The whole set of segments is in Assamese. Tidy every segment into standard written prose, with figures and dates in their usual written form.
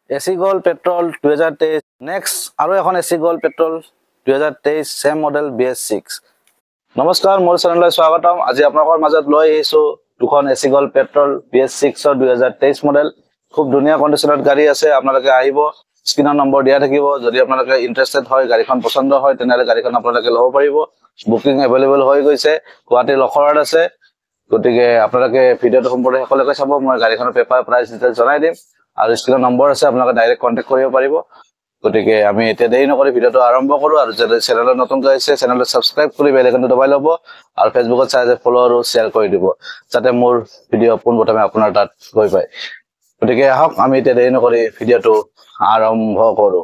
এসি গোল্ড পেট্ৰোল 2023 নেক্সট আৰু এখন AC gold petrol 2023 same model BS6 নমস্কাৰ মোৰ চেনেললৈ স্বাগতম আজি আপোনালোকৰ মাজত লৈ আহিছো দুখন এসি গোল্ড পেট্ৰোল BS6 ৰ 2023 মডেল খুব ধুনীয়া কন্ডিশনত গাড়ী আছে আপোনালোকে আহিব স্ক্ৰিনৰ নম্বৰ দিয়া থাকিব যদি আপোনালোকে ইন্টাৰেষ্টেড হয় গাড়ীখন পছন্দ হয় তেনহলে গাড়ীখন আপোনালোকে ল'ব পাৰিব বুকিং अवेलेबल হৈ গৈছে গুৱাহাটী লখৰাত আছে গতিকে আপোনালোকে ভিডিওটো সম্পূৰ্ণ সকলোকে চাব মই গাড়ীখনৰ পেপাৰ প্ৰাইস ডিটেইলছ জনাই দিম আৰু স্ক্ৰিনৰ নম্বৰ আছে আপোনালোকে ডাইৰেক্ট কন্টাক্ট কৰিব পাৰিব গতিকে আমি এতিয়া দেৰি নকৰি ভিডিওটো আৰম্ভ কৰো আৰু যদি চেনেলত নতুন হৈছে চেনেলটো সাবস্ক্ৰাইব কৰি বেল আইকনটো দবাই ল'ব আৰু ফেসবুকত চাই ফলো আৰু শেয়াৰ কৰি দিব যাতে মোৰ ভিডিও পোনপ্ৰথমে আপোনাৰ তাত গৈ পায় গতিকে আহক আমি এতিয়া দেৰি নকৰি ভিডিওটো আৰম্ভ কৰো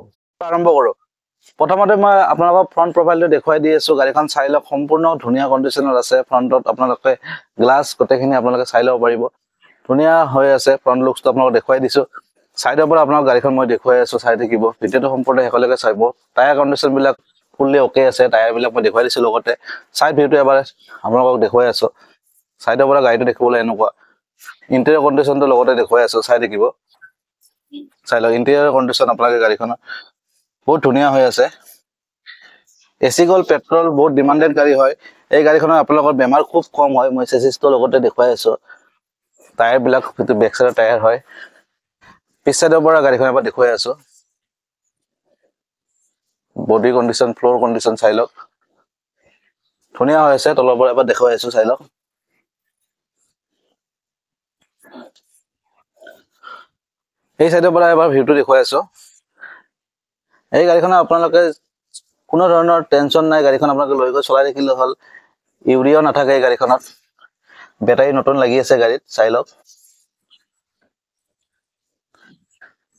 প্ৰথমতে মই আপোনালোকক ফ্ৰন্ট প্ৰফাইলটো দেখুৱাই দি আছো গাড়ীখন চাই লওক সম্পূৰ্ণ ধুনীয়া কন্ডিশনত আছে ফ্ৰন্টত আপোনালোকে গ্লাছ গোটেইখিনি আপোনালোকে চাই ল'ব পাৰিব ধুনীয়া হৈ আছে ফ্ৰন্ট লুকটো আপোনালোকক দেখুৱাই দিছো সাইডৰ পৰা আপোনাক গাড়ীখন মই দেখুৱাই আছো চাই থাকিব ভিডিওটো সম্পূৰ্ণ হেকলৈকে চাইব টায়াৰ কন্ডিশন বিলাক ফুললি ওকে আছে টায়াৰ বিলাক মই দেখুৱাই দিছো লগতে সাইড ভিউটো এবাৰ আপোনালোকক দেখুৱাই আছো সাইডৰ পৰা গাড়ীটো দেখিবলৈ এনেকুৱা ইন্টেৰিয়ৰ কন্ডিশনটো লগতে দেখুৱাই আছো চাই থাকিব চাই লওক ইন্টেৰিয়ৰ কন্ডিশন আপোনালোকে গাড়ীখন বহুত ধুনীয়া হৈ আছে এসি গোল্ড পেট্ৰোল বহুত ডিমান্ডেড গাড়ী হয় এই গাড়ীখনৰ আপোনালোকৰ বেমাৰ খুব কম হয় মই চেচিছটো লগতে দেখুৱাই আছো টায়াৰ বিলাক বেক সাইডৰ টায়াৰ হয় পিছাইডৰ পৰা গাড়ীখন এবাৰ দেখুৱাই আছো বডি কন্ডিশন ফ্লোৰ কন্ডিশন চাই লওক ধুনীয়া হৈ আছে তলৰ পৰা এবাৰ দেখুৱাই আছো চাই লওক এই সাইডৰ পৰা এবাৰ ভিউটো দেখুৱাই আছো এই গাড়ীখন আপোনালোকে কোনো ধৰণৰ টেনচন নাই গাড়ীখন আপোনালোকে লৈ গৈ চলাই থাকিলে হল ইউৰিয়া নাথাকে এই গাড়ীখনত বেটাৰী নতুন লাগি আছে গাড়ীত চাই লওক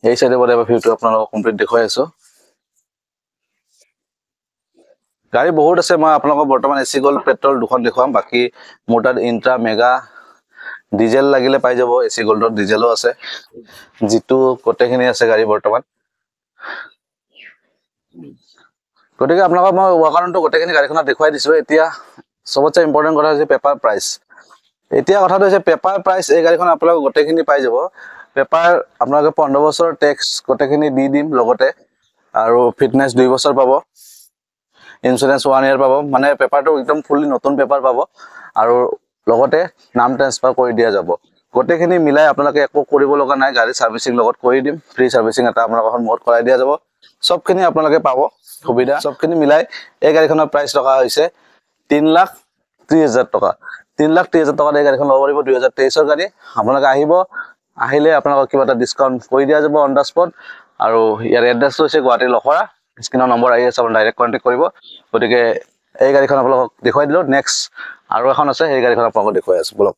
এই সাইডৰ পৰা এবাৰ ভিউটো আপোনালোকক কমপ্লিট দেখুৱাই আছো গাড়ী বহুত আছে মই আপোনালোকক বৰ্তমান এসি গোল্ড পেট্ৰল দুখন দেখুৱাম বাকি মোৰ তাত ইন্ট্ৰা মেগা ডিজেল লাগিলে পাই যাব এসি গোল্ডৰ ডিজেলো আছে জিতু গোটেইখিনি আছে গাড়ী বৰ্তমান গতিকে আপোনালোকক মই ওয়াকাৰণটো গোটেইখিনি গাড়ীখনত দেখুৱাই দিছো এতিয়া সবতছে ইম্পৰ্টেন্ট কথা হৈছে পেপাৰ প্ৰাইস এতিয়া কথাটো হৈছে পেপাৰ প্ৰাইস এই গাড়ীখন আপোনালোকক গোটেইখিনি পাই যাব পেপাৰ আপোনালোকে 15 বছৰৰ ট্যাক্স গোটেইখিনি দি দিম লগতে আৰু ফিটনেস 2 বছৰ পাব ইন্স্যুৰেন্স 1 ইয়াৰ পাব মানে পেপাৰটো একদম ফুলি নতুন পেপাৰ পাব আৰু লগতে নাম ট্ৰান্সফাৰ কৰি দিয়া যাব গোটেইখিনি মিলাই আপোনালোকে একো কৰিব লগা নাই গাড়ী সাৰ্ভিসিং লগত কৰি দিম ফ্ৰী সাৰ্ভিসিং এটা আপোনালোকৰ মত কৰাই দিয়া যাব সবখিনি আপোনালোকে পাব সুবিধা সবখিনি মিলাই এই গাড়ীখনৰ প্ৰাইস টকা হৈছে 3,30,000 টকা 3,30,000 টকা এই গাড়ীখন ল'ব পাৰিব 2023 ৰ গাড়ী আপোনালোকে আহিব আহিলে আপোনালোকক কিবা এটা ডিসকাউন্ট কৰি দিয়া যাব অন দা স্পট আৰু ইয়াৰ এড্ৰেছটো হৈছে গুৱাহাটী লখৰা স্ক্ৰিনৰ নম্বৰ আহি আছে আপুনি ডাইৰেক্ট কন্টাক্ট কৰিব গতিকে এই গাড়ীখন আপোনালোকক দেখুৱাই দিলো নেক্সট আৰু এখন আছে এই গাড়ীখন আপোনালোকক দেখুৱাই আছো বলক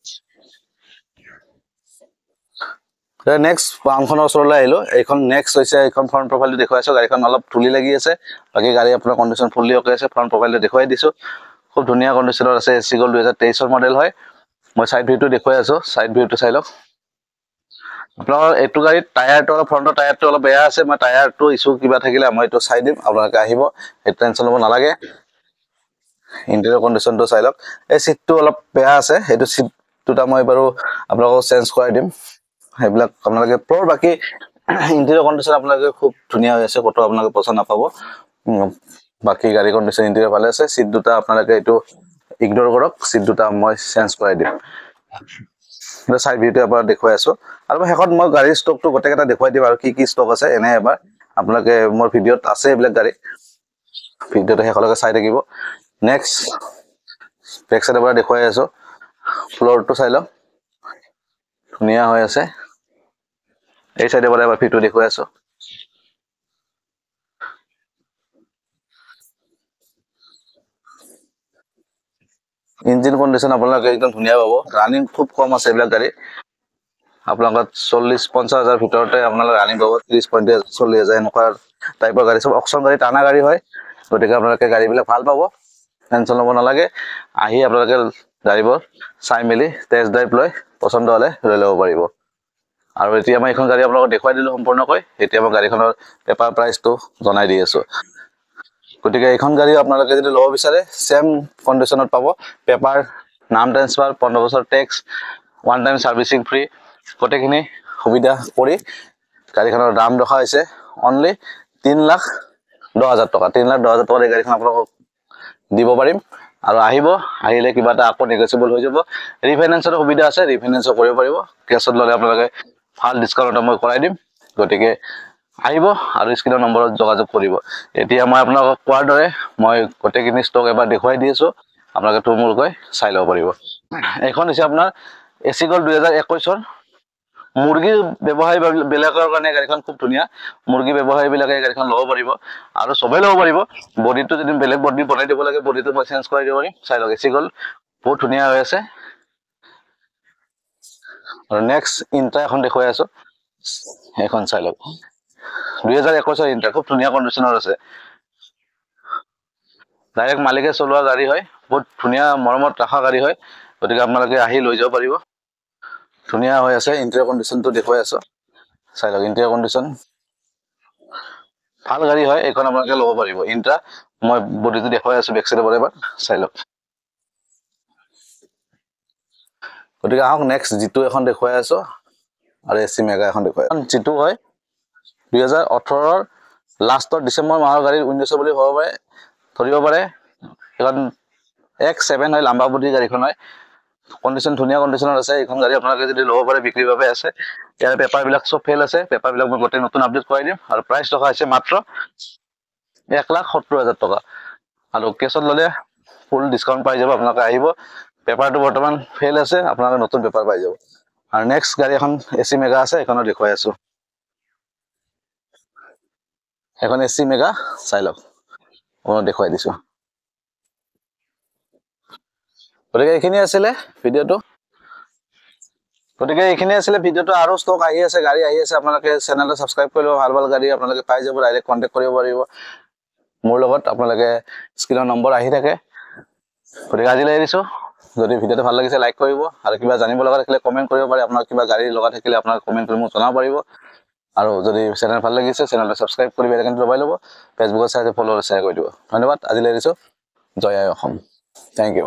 নেক্সট পামখনৰ ওচৰলৈ আহিলো এইখন নেক্সট হৈছে এইখন ফ্ৰন্ট প্ৰফাইলটো দেখুৱাইছো গাড়ীখন অলপ ধুলি লাগি আছে বাকি গাড়ী আপোনাৰ কন্ডিশন ফুললি ওকে আছে ফ্ৰন্ট প্ৰফাইলটো দেখুৱাই দিছো খুব ধুনীয়া কন্ডিশনত আছে এসি গোল্ড 2023 ৰ মডেল হয় মই সাইড ভিউটো দেখুৱাই আছো সাইড ভিউটো চাই লওক আপোনাৰ এটো গাড়ীত টায়াৰটো অলপ ফ্ৰন্টৰ টায়াৰটো অলপ বেয়া আছে মই টায়াৰটো ইছু কিবা থাকিলে মই এটো চাই দিম আপোনালোকে আহিব এই টেনচন ল'ব নালাগে ইন্টেৰিয়ৰ কন্ডিশনটো চাই লওক এই সিটটো অলপ বেয়া আছে এটো সিটটো মই বাৰু আপোনালোকক চেঞ্জ কৰাই দিম হেবিলাক আপোনালোকে ফ্লোৰ বাকি ইন্টেৰিয়ৰ কন্ডিশন আপোনালোকে খুব ধুনীয়া হৈ আছে কত আপোনালোকে পছন্দ নাপাব বাকি গাড়ী কন্ডিশন ইন্টেৰিয়ৰ ভালে আছে সিট দুটা আপোনালোকে এটো ইগনোৰ কৰক সিট দুটা মই চেঞ্জ কৰাই দিম এটা সাইড ভিউটো এবাৰ দেখুৱাই আছো আৰু হেকত মই গাড়ীৰ ষ্টকটো গোটেইটা দেখুৱাই দিম আৰু কি ষ্টক আছে এনে এবাৰ আপোনালোকে মোৰ ভিডিওত আছে এইবিলাক গাড়ী ভিডিওটো হেকলৈকে চাই থাকিব নেক্সট বেক সাইডৰ পৰা দেখুৱাই আছো ফ্লোৰটো চাই লওক ধুনীয়া হৈ আছে এই সাইডৰ পৰা এবাৰ ভিডিও দেখুৱাই আছো ইঞ্জিন কন্ডিশন আপোনালোকে একদম ধুনীয়া পাব ৰানিং খুব কম আছে এইবিলাক গাড়ী আপোনালোকৰ 40-50 হাজাৰ ভিতৰতে আপোনালোকে ৰানিং পাব 30-40 হাজাৰ এনেকুৱা টাইপৰ গাড়ী সব অকচন গাড়ী টানা গাড়ী হয় গতিকে আপোনালোকে গাড়ীবিলাক ভাল পাব টেনচন ল'ব নালাগে আহি আপোনালোকে গাড়ীবোৰ চাই মেলি টেষ্ট ড্ৰাইভ লৈ পছন্দ হলে লৈ ল'ব পাৰিব আৰু এতিয়া মই এখন গাড়ী আপোনালোকক দেখুৱাই দিলো সম্পূৰ্ণকৈ এতিয়া মই গাড়ীখনৰ পেপাৰ প্ৰাইসটো জনাই দি আছো গতিকে এইখন গাড়ী আপোনালোকে যদি ল'ব বিচাৰে সেম কন্ডিশনত পাব পেপাৰ নাম ট্ৰান্সফাৰ 15 বছৰ ট্যাক্স ওয়ান টাইম সাৰ্ভিসিং ফ্ৰী গোটেইখিনি সুবিধা কৰি গাড়ীখনৰ দাম ৰখা হৈছে অনলি 3,10,000 টকা। 3,10,000 টকাত এই গাড়ীখন আপোনালোকক দিব পাৰিম। আৰু আহিলে কিবা এটা আকৌ নেগচিয়েবল হৈ যাব। ৰিফাইনেন্সৰ সুবিধা আছে, ৰিফাইনেন্সো কৰিব পাৰিব। কেছত ল'লে আপোনালোকে ভাল ডিছকাউণ্ট মই কৰাই দিম। গতিকে আহিব আৰু স্ক্ৰীনৰ নম্বৰত যোগাযোগ কৰিব। এতিয়া মই আপোনালোকক কোৱাৰ দৰে মই গোটেইখিনি ষ্টক এবাৰ দেখুৱাই দি আছোঁ, আপোনালোকে থুলমূলকৈ চাই ল'ব পাৰিব। এইখন হৈছে আপোনাৰ এচি গ'ল্ড 2021-ৰ। মুৰ্গী ব্যৱসায়ীবিলাকৰ কাৰণে গাড়ীখন খুব ধুনীয়া। মুৰ্গী ব্যৱসায়ীবিলাকে গাড়ীখন ল'ব পাৰিব আৰু চবেই ল'ব পাৰিব। বডিটো যদি বেলেগ বডি বনাই দিব লাগে, বডিটো মই চেঞ্জ কৰাই দিব পাৰিম। চাই লওক, এচি গ'ল্ড বহুত ধুনীয়া হৈ আছে। আৰু নেক্সট ইণ্ট্ৰা এখন দেখুৱাই আছোঁ, এইখন চাই লওক। 2021-ৰ ইণ্ট্ৰা খুব ধুনীয়া কণ্ডিশ্যনৰ আছে। ডাইৰেক্ট মালিকে চলোৱা গাড়ী হয়, বহুত ধুনীয়া মৰমত ৰখা গাড়ী হয়। গতিকে আপোনালোকে আহি লৈ যাব পাৰিব। ধুনীয়া হৈ আছে। ইণ্টেৰিয়ৰ কণ্ডিশ্যনটো দেখুৱাই আছোঁ, চাই লওক। ইণ্টেৰিয়ৰ কণ্ডিশ্যন ভাল গাড়ী হয়, এইখন আপোনালোকে ল'ব পাৰিব। ইণ্ট্ৰা মই বডিটো দেখুৱাই আছোঁ বেক চাইডৰ পৰা এবাৰ চাই লওক। গতিকে আহক নেক্সট জিতু এখন দেখুৱাই আছোঁ আৰু এচি মেগা এখন দেখুৱাই। জিতু হয় 2018-ৰ লাষ্টৰ ডিচেম্বৰ মাহৰ গাড়ীৰ উইণ্ড'জ বুলি হ'ব পাৰে, ধৰিব পাৰে। এইখন X7 হয়, লাম্বা বডিৰ গাড়ীখন হয়। কণ্ডিশ্যন ধুনীয়া কণ্ডিশ্যনত আছে। এইখন গাড়ী আপোনালোকে যদি ল'ব পাৰে, বিক্ৰীৰ বাবে আছে। ইয়াৰ পেপাৰবিলাক চব ফেল আছে, পেপাৰবিলাক মই গোটেই নতুন আপডেট কৰাই দিম। আৰু প্ৰাইচ টকা হৈছে মাত্ৰ 1,70,000 টকা। আৰু কেছত ল'লে ফুল ডিছকাউণ্ট পাই যাব। আপোনালোকে আহিব, পেপাৰটো বৰ্তমান ফেল আছে, আপোনালোকে নতুন পেপাৰ পাই যাব। আৰু নেক্সট গাড়ী এখন এচি মেগা আছে, এইখনো দেখুৱাই আছোঁ। এখন এচি মেগা চাই লওক, মই দেখুৱাই দিছোঁ। গতিকে এইখিনি আছিলে ভিডিঅ'টো। আৰু ষ্টক আহি আছে, গাড়ী আহি আছে। আপোনালোকে চেনেলটো ছাবস্ক্ৰাইব কৰি ল'ব। ভাল ভাল গাড়ী আপোনালোকে পাই যাব। ডাইৰেক্ট কণ্টেক্ট কৰিব পাৰিব মোৰ লগত। আপোনালোকে স্ক্ৰীনৰ নম্বৰ আহি থাকে। গতিকে আজিলৈ এৰিছোঁ। যদি ভিডিঅ'টো ভাল লাগিছে লাইক কৰিব, আৰু কিবা জানিব লগা থাকিলে কমেণ্ট কৰিব পাৰে। আপোনাৰ কিবা গাড়ী লগা থাকিলে আপোনাক কমেণ্ট কৰি মোক জনাব পাৰিব। আৰু যদি চেনেল ভাল লাগিছে, চেনেলটো ছাবস্ক্ৰাইব কৰি বেল আইকনটো দবাই ল'ব। ফেচবুকত চাই ফ'ল' শ্বেয়াৰ কৰি দিব। ধন্যবাদ। আজিলৈ এৰিছোঁ। জয় আই অসম। Thank U.